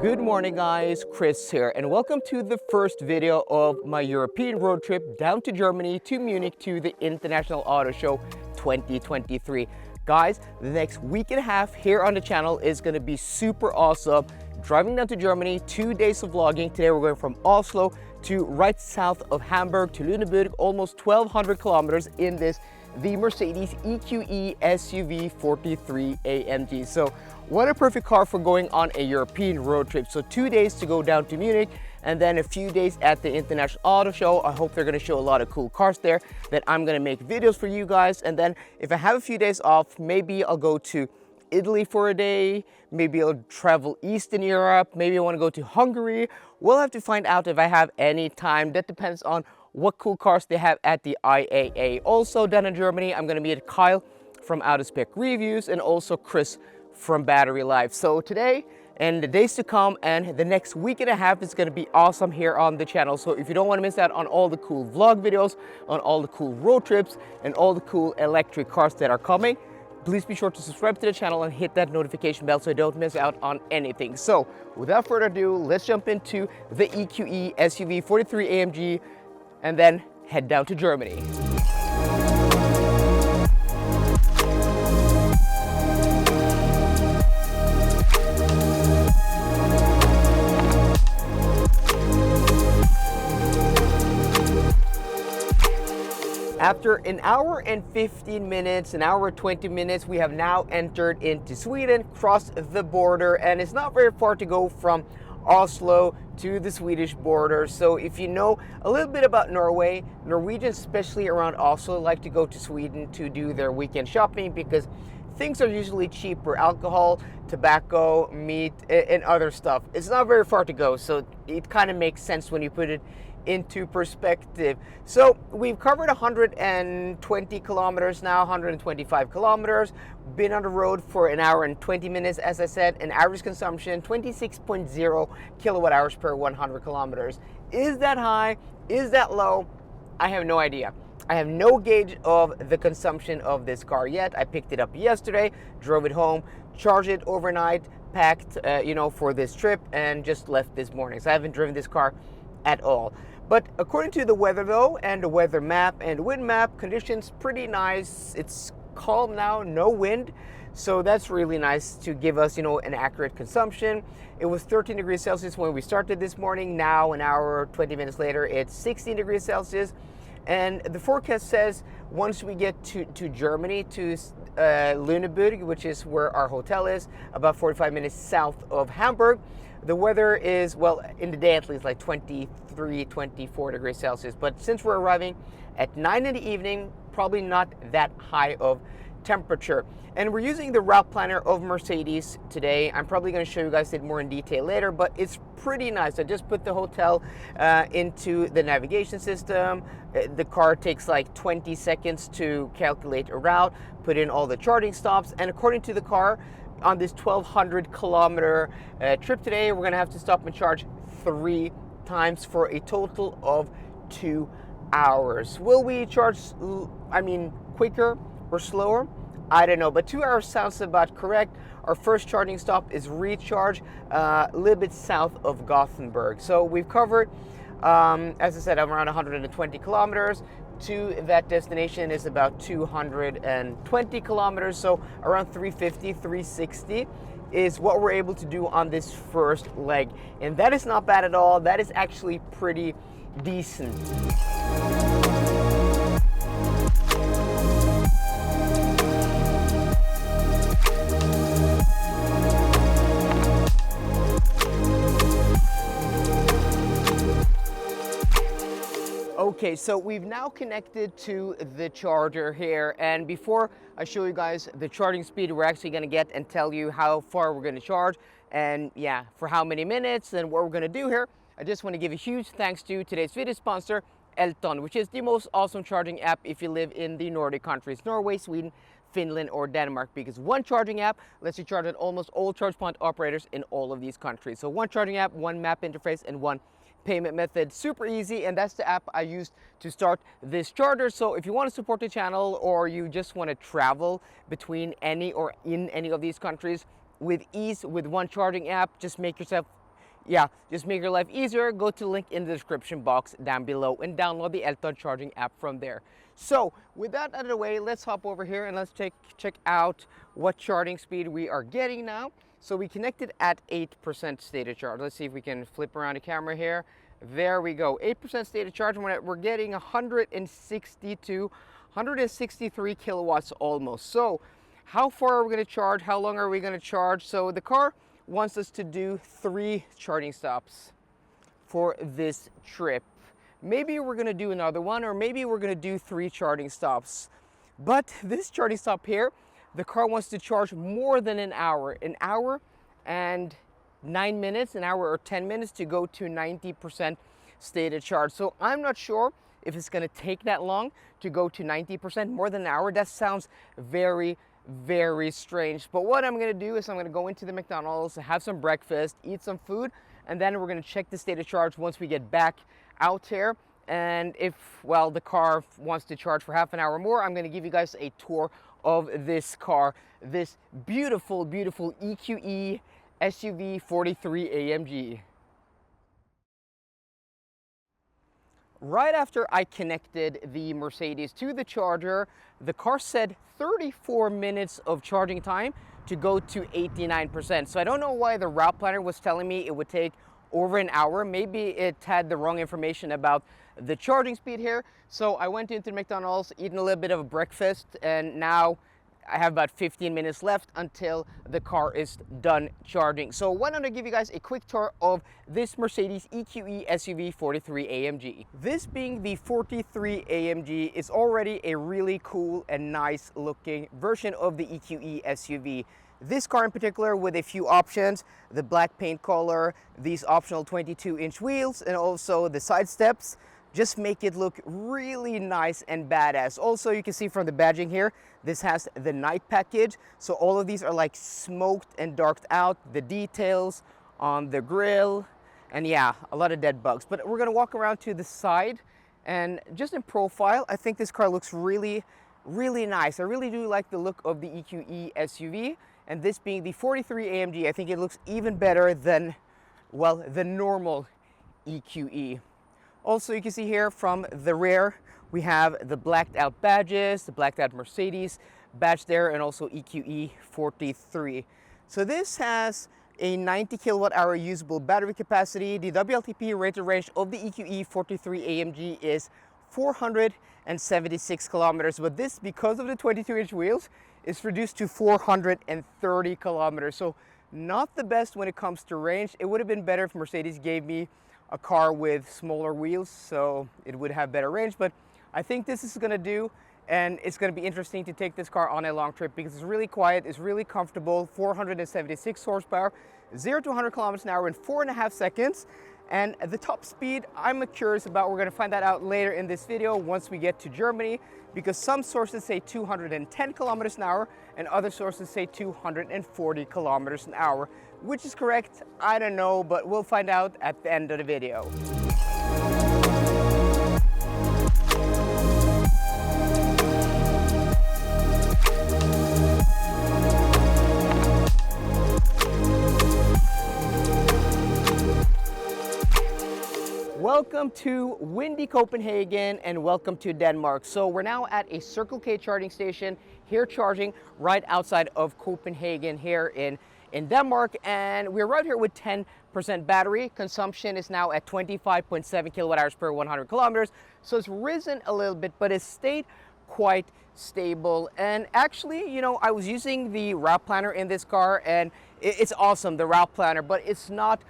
Good morning guys, Chris here, and welcome to the first video of my European road trip down to Germany to Munich to the International Auto Show 2023. Guys, the next week and a half here on the channel is going to be super awesome. Driving down to Germany, 2 days of vlogging. Today we're going from Oslo to right south of Hamburg to Lüneburg, almost 1,200 kilometers in the Mercedes EQE SUV 43 AMG. So what a perfect car for going on a European road trip. So 2 days to go down to Munich and then a few days at the International Auto Show. I hope they're going to show a lot of cool cars there that I'm going to make videos for you guys. And then if I have a few days off, maybe I'll go to Italy for a day, maybe I'll travel Eastern Europe, maybe I want to go to Hungary. We'll have to find out if I have any time. That depends on what cool cars they have at the IAA. Also down in Germany, I'm going to meet Kyle from Autospec Reviews and also Chris from Battery Life. So today and the days to come and the next week and a half is going to be awesome here on the channel. So if you don't want to miss out on all the cool vlog videos, on all the cool road trips and all the cool electric cars that are coming, please be sure to subscribe to the channel and hit that notification bell so you don't miss out on anything. So without further ado, let's jump into the EQE SUV 43 AMG and then head down to Germany. After an hour and 15 minutes, an hour and 20 minutes, we have now entered into Sweden, crossed the border, and it's not very far to go from Oslo to the Swedish border. So if you know a little bit about Norway, Norwegians, especially around Oslo, like to go to Sweden to do their weekend shopping because things are usually cheaper: alcohol, tobacco, meat, and other stuff. It's not very far to go, so it kind of makes sense when you put it into perspective. So we've covered 120 kilometers now, 125 kilometers, been on the road for an hour and 20 minutes. As I said, an average consumption 26.0 kilowatt hours per 100 kilometers. Is that high? Is that low? I have no idea. I have no gauge of the consumption of this car yet. I picked it up yesterday, drove it home, charged it overnight, packed for this trip, and just left this morning. So I haven't driven this car at all. But according to the weather though, and the weather map and wind map, conditions pretty nice. It's calm now, no wind. So that's really nice to give us, an accurate consumption. It was 13 degrees Celsius when we started this morning. Now, an hour, 20 minutes later, it's 16 degrees Celsius. And the forecast says once we get to Germany, to Lüneburg, which is where our hotel is, about 45 minutes south of Hamburg, the weather is, well, in the day at least, like 23, 24 degrees Celsius. But since we're arriving at 9 in the evening, probably not that high of temperature. And we're using the route planner of Mercedes today. I'm probably going to show you guys it more in detail later, but it's pretty nice. I just put the hotel into the navigation system. The car takes like 20 seconds to calculate a route, put in all the charging stops, and according to the car, on this 1,200 kilometer trip today, we're going to have to stop and charge 3 times for a total of 2 hours. Will we charge, quicker or slower? I don't know, but 2 hours sounds about correct. Our first charging stop is Recharge, a little bit south of Gothenburg. So we've covered, as I said, I'm around 120 kilometers. To that destination is about 220 kilometers, so around 350, 360 is what we're able to do on this first leg. And that is not bad at all. That is actually pretty decent. Okay, so we've now connected to the charger here, and before I show you guys the charging speed we're actually going to get and tell you how far we're going to charge and for how many minutes and what we're going to do here, I just want to give a huge thanks to today's video sponsor, Elton, which is the most awesome charging app if you live in the Nordic countries, Norway, Sweden, Finland, or Denmark, because one charging app lets you charge at almost all charge point operators in all of these countries. So one charging app, one map interface, and one payment method. Super easy, and that's the app I used to start this charger. So if you want to support the channel or you just want to travel between any or in any of these countries with ease with one charging app, just make yourself yeah, just make your life easier, go to the link in the description box down below and download the Elton charging app from there. So with that out of the way, let's hop over here and let's check out what charging speed we are getting now. So we connected at 8% state of charge. Let's see if we can flip around the camera here. There we go, 8% state of charge. We're getting 163 kilowatts almost. So how far are we going to charge? How long are we going to charge? So the car wants us to do 3 charging stops for this trip. Maybe we're going to do another one, or maybe we're going to do 3 charging stops. But this charging stop here, the car wants to charge more than an hour and 9 minutes, an hour or 10 minutes to go to 90% state of charge. So I'm not sure if it's going to take that long to go to 90%, more than an hour. That sounds very strange. But what I'm going to do is I'm going to go into the McDonald's, have some breakfast, eat some food, and then we're going to check the state of charge once we get back out here. And if, well, the car wants to charge for half an hour more, I'm going to give you guys a tour of this car, this beautiful EQE SUV 43 AMG. Right after I connected the Mercedes to the charger, the car said 34 minutes of charging time to go to 89%. So I don't know why the route planner was telling me it would take over an hour. Maybe it had the wrong information about the charging speed here. So I went into McDonald's, eaten a little bit of a breakfast, and now I have about 15 minutes left until the car is done charging. So why don't I give you guys a quick tour of this Mercedes EQE SUV 43 AMG. This being the 43 AMG is already a really cool and nice looking version of the EQE SUV. This car in particular with a few options, the black paint color, these optional 22-inch wheels, and also the side steps, just make it look really nice and badass. Also, you can see from the badging here, this has the night package. So all of these are like smoked and darked out, the details on the grille, and yeah, a lot of dead bugs. But we're gonna walk around to the side, and just in profile, I think this car looks really nice. I really do like the look of the EQE SUV, and this being the 43 AMG, I think it looks even better than, well, the normal EQE. Also, you can see here from the rear, we have the blacked out badges, the blacked out Mercedes badge there, and also EQE 43. So this has a 90 kilowatt hour usable battery capacity. The WLTP rated range of the EQE 43 AMG is 476 kilometers, but this, because of the 22-inch wheels, is reduced to 430 kilometers. So not the best when it comes to range. It would have been better if Mercedes gave me a car with smaller wheels, so it would have better range, but I think this is gonna do, and it's gonna be interesting to take this car on a long trip because it's really quiet, it's really comfortable, 476 horsepower, 0 to 100 kilometers an hour in 4.5 seconds. And the top speed, I'm curious about. We're gonna find that out later in this video once we get to Germany, because some sources say 210 kilometers an hour and other sources say 240 kilometers an hour. Which is correct, I don't know, but we'll find out at the end of the video. Welcome to windy Copenhagen and welcome to Denmark. So we're now at a Circle K charging station here, charging right outside of Copenhagen here in Denmark, and we're right here with 10% battery. Consumption is now at 25.7 kilowatt hours per 100 kilometers. So it's risen a little bit, but it's stayed quite stable. And actually, you know, I was using the route planner in this car, and it's awesome, the route planner, but it's not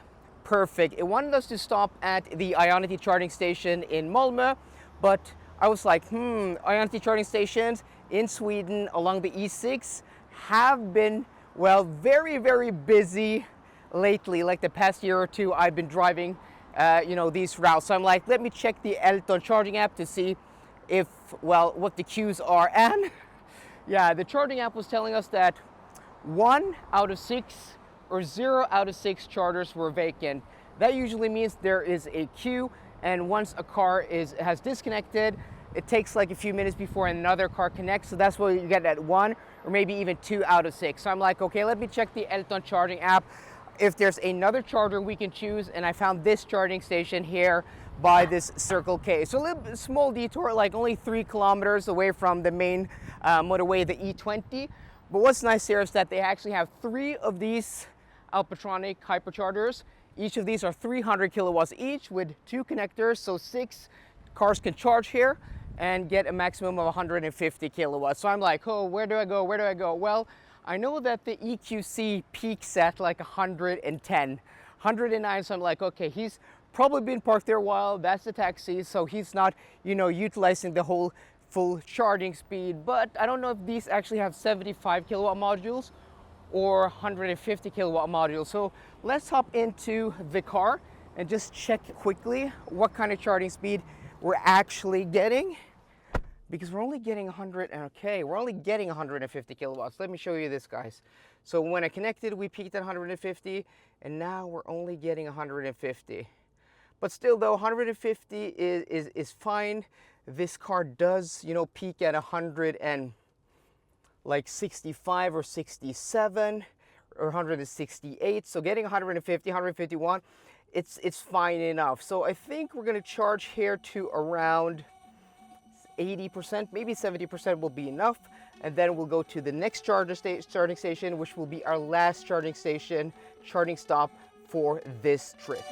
perfect. It wanted us to stop at the Ionity charging station in Malmö, but I was like, Ionity charging stations in Sweden along the E6 have been, well, very busy lately. Like the past year or two, I've been driving, you know, these routes. So I'm like, let me check the Elton charging app to see if, well, what the queues are. And yeah, the charging app was telling us that 1 out of 6 or 0 out of 6 chargers were vacant. That usually means there is a queue, and once a car has disconnected, it takes like a few minutes before another car connects. So that's what you get at 1 or maybe even 2 out of 6. So I'm like, okay, let me check the Elton charging app. if there's another charger we can choose, and I found this charging station here by this Circle K. So a little bit small detour, like only 3 kilometers away from the main motorway, the E20. But what's nice here is that they actually have 3 of these Alpatronic hyperchargers. Each of these are 300 kilowatts each with 2 connectors, so 6 cars can charge here and get a maximum of 150 kilowatts. So I'm like, oh, where do I go? Where do I go? Well, I know that the EQC peaks at like 110, 109. So I'm like, okay, he's probably been parked there a while. That's the taxi. So he's not, you know, utilizing the whole full charging speed. But I don't know if these actually have 75 kilowatt modules or 150 kilowatt modules. So let's hop into the car and just check quickly what kind of charging speed we're actually getting, because we're only getting 150 kilowatts. Let me show you this, guys. So when I connected, we peaked at 150, and now we're only getting 150. But still though, 150 is fine. This car does, you know, peak at 165 or 67 or 168. So getting 150, 151, it's fine enough. So I think we're gonna charge here to around 80%, maybe 70% will be enough. And then we'll go to the next charging station, which will be our last charging stop for this trip.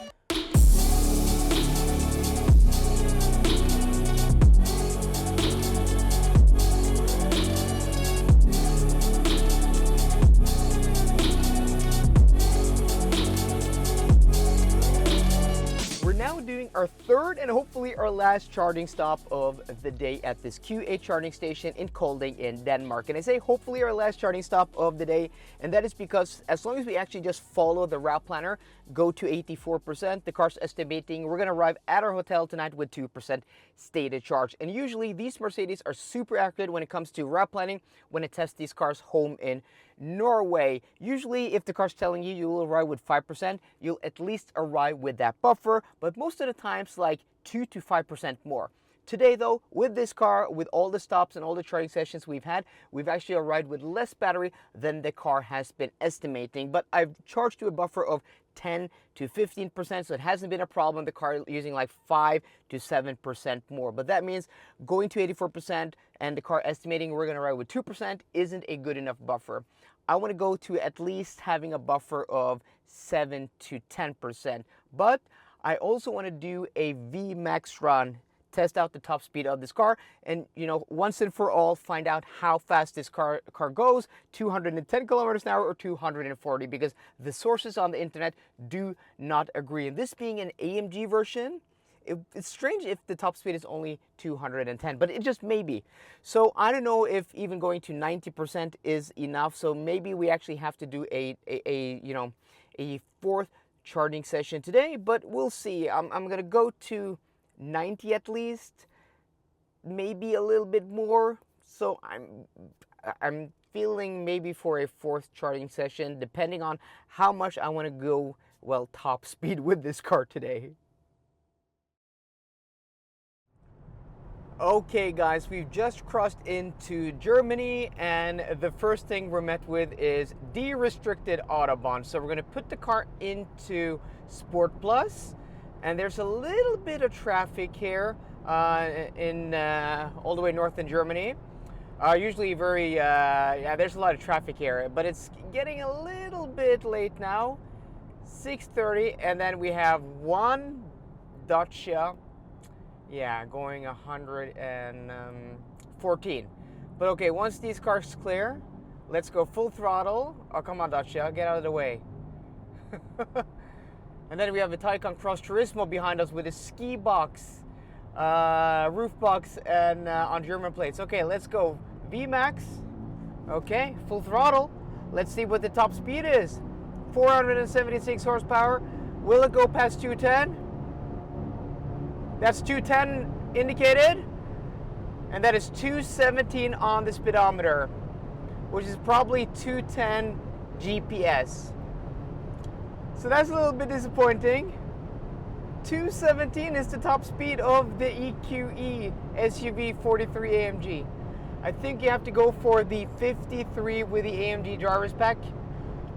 Our third and hopefully our last charging stop of the day at this EQE charging station in Kolding in Denmark. And I say hopefully our last charging stop of the day, and that is because as long as we actually just follow the route planner, go to 84%, the car's estimating we're gonna arrive at our hotel tonight with 2% stated charge. And usually these Mercedes are super accurate when it comes to route planning when it tests these cars home in Norway. Usually if the car's telling you will arrive with 5%, you'll at least arrive with that buffer, but most of the times like 2 to 5% more. Today though, with this car, with all the stops and all the charging sessions we've had, we've actually arrived with less battery than the car has been estimating. But I've charged to a buffer of 10 to 15%, so it hasn't been a problem. The car using like 5 to 7% more. But that means going to 84% and the car estimating we're gonna arrive with 2% isn't a good enough buffer. I wanna go to at least having a buffer of 7 to 10%. But I also wanna do a VMAX run, test out the top speed of this car, and you know, once and for all, find out how fast this car goes, 210 kilometers an hour or 240, because the sources on the internet do not agree. And this being an AMG version, it's strange if the top speed is only 210, but it just may be. So I don't know if even going to 90% is enough. So maybe we actually have to do a fourth charging session today, but we'll see. I'm gonna go to 90 at least, maybe a little bit more. So I'm feeling maybe for a fourth charging session, depending on how much I want to go, well, top speed with this car today. Okay guys, we've just crossed into Germany, and the first thing we're met with is de-restricted Autobahn. So we're going to put the car into Sport Plus, and there's a little bit of traffic here in all the way north in Germany. Usually very, yeah, there's a lot of traffic here, but it's getting a little bit late now, 6:30, and then we have one Dacia, yeah, going 114. But okay, once these cars clear, let's go full throttle. Oh, come on, Dacia, get out of the way. And then we have a Taycan Cross Turismo behind us with a ski box, roof box, and on German plates. Okay, let's go. VMAX. Okay, full throttle. Let's see what the top speed is. 476 horsepower. Will it go past 210? That's 210 indicated. And that is 217 on the speedometer, which is probably 210 GPS. So that's a little bit disappointing. 217 is the top speed of the EQE SUV 43 AMG. I think you have to go for the 53 with the AMG driver's pack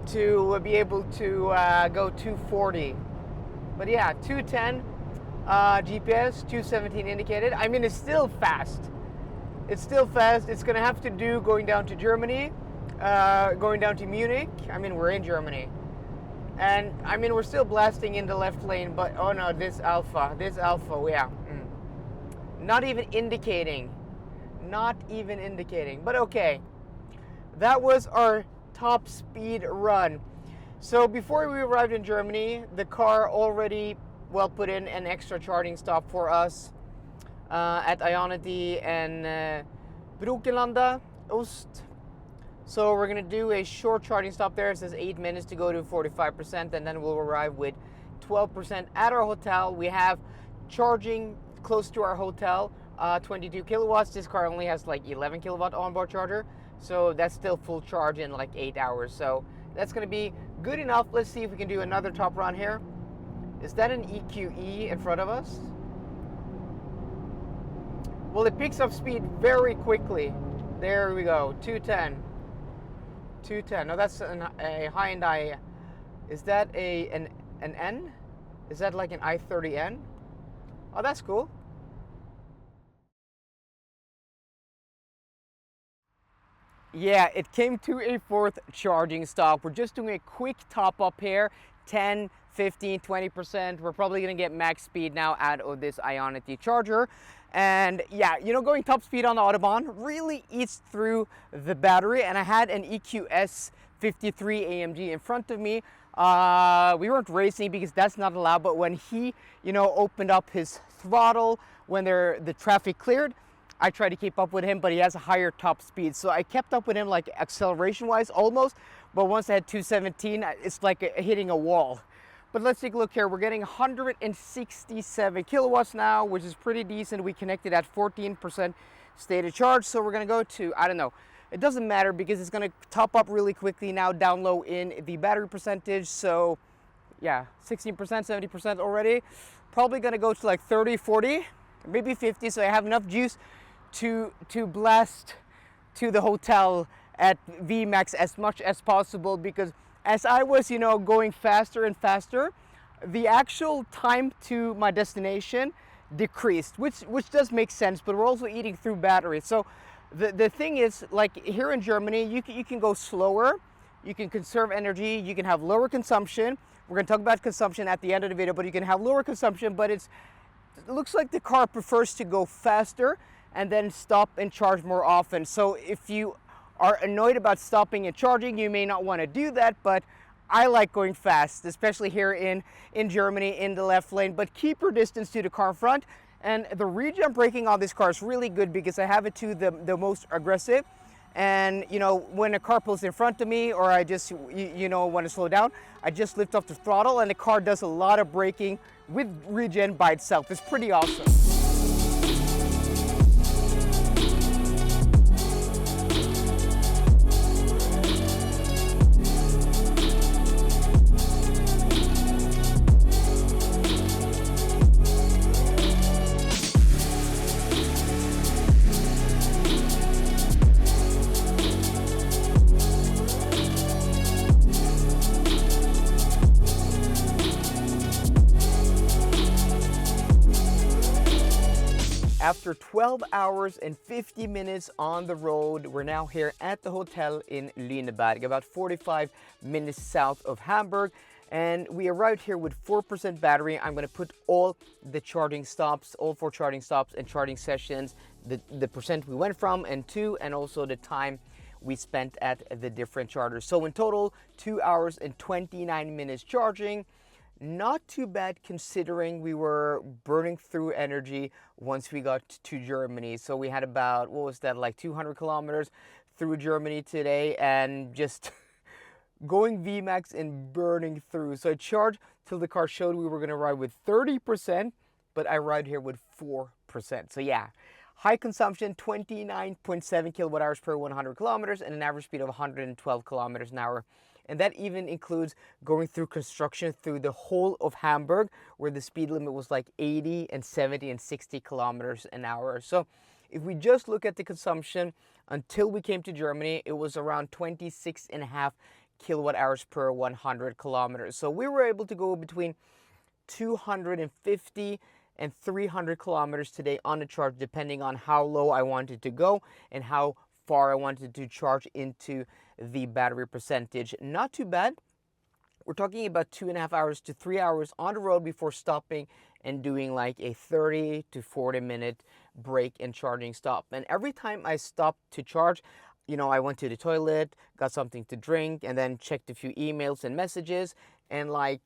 to be able to go 240. But yeah, 210 GPS, 217 indicated. I mean, it's still fast. It's still fast. It's gonna have to do going down to Germany, going down to Munich. I mean, we're in Germany. And I mean, we're still blasting in the left lane, but oh no, this alpha, yeah. Not even indicating. But okay, that was our top speed run. So before we arrived in Germany, the car already put in an extra charging stop for us at Ionity and Brokenlanda Ost. So we're gonna do a short charging stop there. It says 8 minutes to go to 45%, and then we'll arrive with 12% at our hotel. We have charging close to our hotel, 22 kilowatts. This car only has like 11 kilowatt onboard charger, so that's still full charge in like 8 hours. So that's gonna be good enough. Let's see if we can do another top run here. Is that an EQE in front of us? Well, it picks up speed very quickly. There we go, 210. No, that's a Hyundai. Is that an N? Is that like an i30N? Oh, that's cool. Yeah, it came to a fourth charging stop. We're just doing a quick top up here, 10, 15, 20%. We're probably gonna get max speed now out of this Ionity charger. And yeah, you know, going top speed on the Autobahn really eats through the battery. And I had an EQE 53 AMG in front of me. We weren't racing because that's not allowed, but when he, you know, opened up his throttle when the traffic cleared, I tried to keep up with him, but he has a higher top speed. So I kept up with him like acceleration-wise almost, but once I had 217, it's like hitting a wall. But let's take a look here. We're getting 167 kilowatts now, which is pretty decent. We connected at 14% state of charge. So we're gonna go to, I don't know, it doesn't matter because it's gonna top up really quickly now down low in the battery percentage. So yeah, 16%, 70% already. Probably gonna go to like 30, 40, maybe 50. So I have enough juice to blast to the hotel at VMAX as much as possible, because as I was, you know, going faster and faster, the actual time to my destination decreased, which does make sense, but we're also eating through battery. So the thing is, like here in Germany, you can go slower, you can conserve energy, you can have lower consumption. We're gonna talk about consumption at the end of the video, but you can have lower consumption, but it looks like the car prefers to go faster and then stop and charge more often. So if you are annoyed about stopping and charging, you may not want to do that, but I like going fast, especially here in Germany in the left lane. But keep your distance to the car in front. And the regen braking on this car is really good because I have it to the most aggressive. And you know, when a car pulls in front of me, or I just you know want to slow down, I just lift off the throttle and the car does a lot of braking with regen by itself. It's pretty awesome. After 12 hours and 50 minutes on the road, we're now here at the hotel in Lüneburg, about 45 minutes south of Hamburg. And we arrived here with 4% battery. I'm gonna put all the charging stops, all 4 charging stops and charging sessions, the percent we went from and to, and also the time we spent at the different chargers. So in total, 2 hours and 29 minutes charging. Not too bad considering we were burning through energy once we got to Germany. So we had about, what was that, like 200 kilometers through Germany today, and just going VMAX and burning through. So I charged till the car showed we were gonna ride with 30%, but I ride here with 4%. So yeah, high consumption, 29.7 kilowatt hours per 100 kilometers and an average speed of 112 kilometers an hour. And that even includes going through construction through the whole of Hamburg, where the speed limit was like 80 and 70 and 60 kilometers an hour. So if we just look at the consumption until we came to Germany, it was around 26.5 kilowatt hours per 100 kilometers. So we were able to go between 250 and 300 kilometers today on the charge, depending on how low I wanted to go and how far I wanted to charge into the battery percentage. Not too bad. We're talking about 2.5 hours to 3 hours on the road before stopping and doing like a 30 to 40 minute break and charging stop. And every time I stopped to charge, you know, I went to the toilet, got something to drink, and then checked a few emails and messages, and like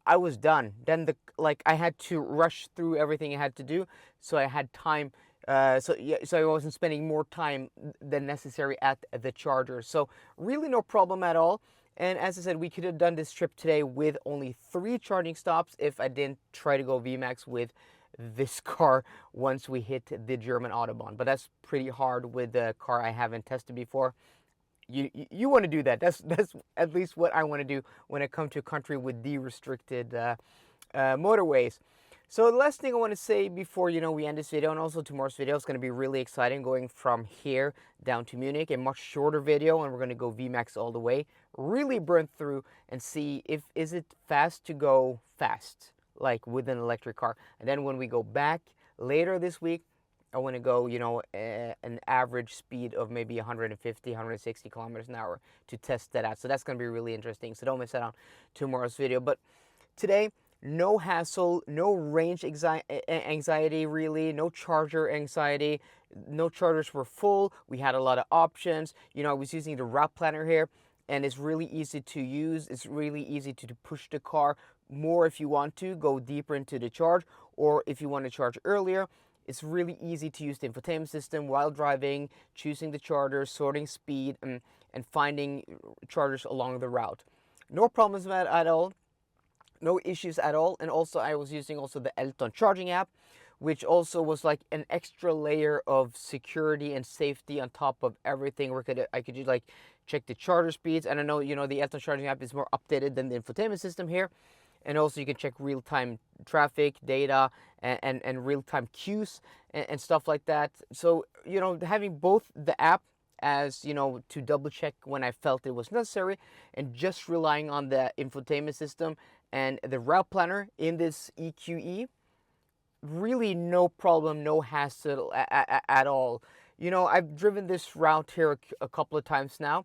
I was done. Then I had to rush through everything I had to do, so I had time. So I wasn't spending more time than necessary at the charger. So really no problem at all. And as I said, we could have done this trip today with only 3 charging stops if I didn't try to go VMAX with this car once we hit the German Autobahn. But that's pretty hard with the car I haven't tested before. You want to do that. That's at least what I want to do when I come to a country with de-restricted motorways. So the last thing I want to say before we end this video, and also tomorrow's video is going to be really exciting, going from here down to Munich, a much shorter video, and we're going to go VMAX all the way, really burn through and see is it fast to go fast, like with an electric car. And then when we go back later this week, I want to go, an average speed of maybe 150, 160 kilometers an hour to test that out. So that's going to be really interesting. So don't miss out on tomorrow's video. But today, no hassle, no range anxiety really, no charger anxiety, no chargers were full. We had a lot of options. I was using the route planner here, and it's really easy to use. It's really easy to push the car more if you want to go deeper into the charge, or if you want to charge earlier. It's really easy to use the infotainment system while driving, choosing the charger, sorting speed, and finding chargers along the route. No problems with that at all. No issues at all. And also I was using also the Elton charging app, which also was like an extra layer of security and safety on top of everything. I could just like check the charger speeds. And I know, the Elton charging app is more updated than the infotainment system here. And also you can check real-time traffic data and real-time queues and stuff like that. So, having both the app as, to double check when I felt it was necessary, and just relying on the infotainment system and the route planner in this EQE, really no problem, no hassle at all. I've driven this route here a couple of times now,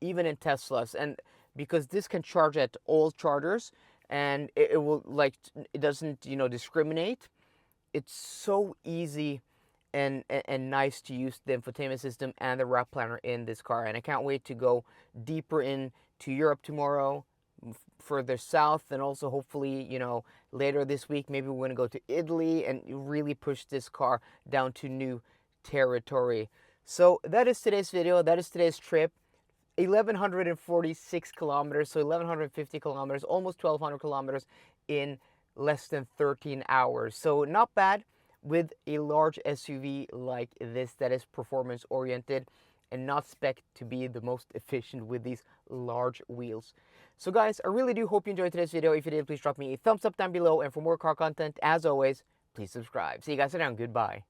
even in Teslas, and because this can charge at all chargers, and it doesn't discriminate. It's so easy and nice to use the infotainment system and the route planner in this car, and I can't wait to go deeper into Europe tomorrow, further south, and also hopefully later this week maybe we're going to go to Italy and really push this car down to new territory. So that is today's video. That is today's trip. 1,146 kilometers, so 1,150 kilometers, almost 1,200 kilometers in less than 13 hours. So not bad with a large SUV like this that is performance oriented and not spec to be the most efficient with these large wheels. So guys, I really do hope you enjoyed today's video. If you did, please drop me a thumbs up down below, and for more car content, as always, please subscribe. See you guys around. Goodbye.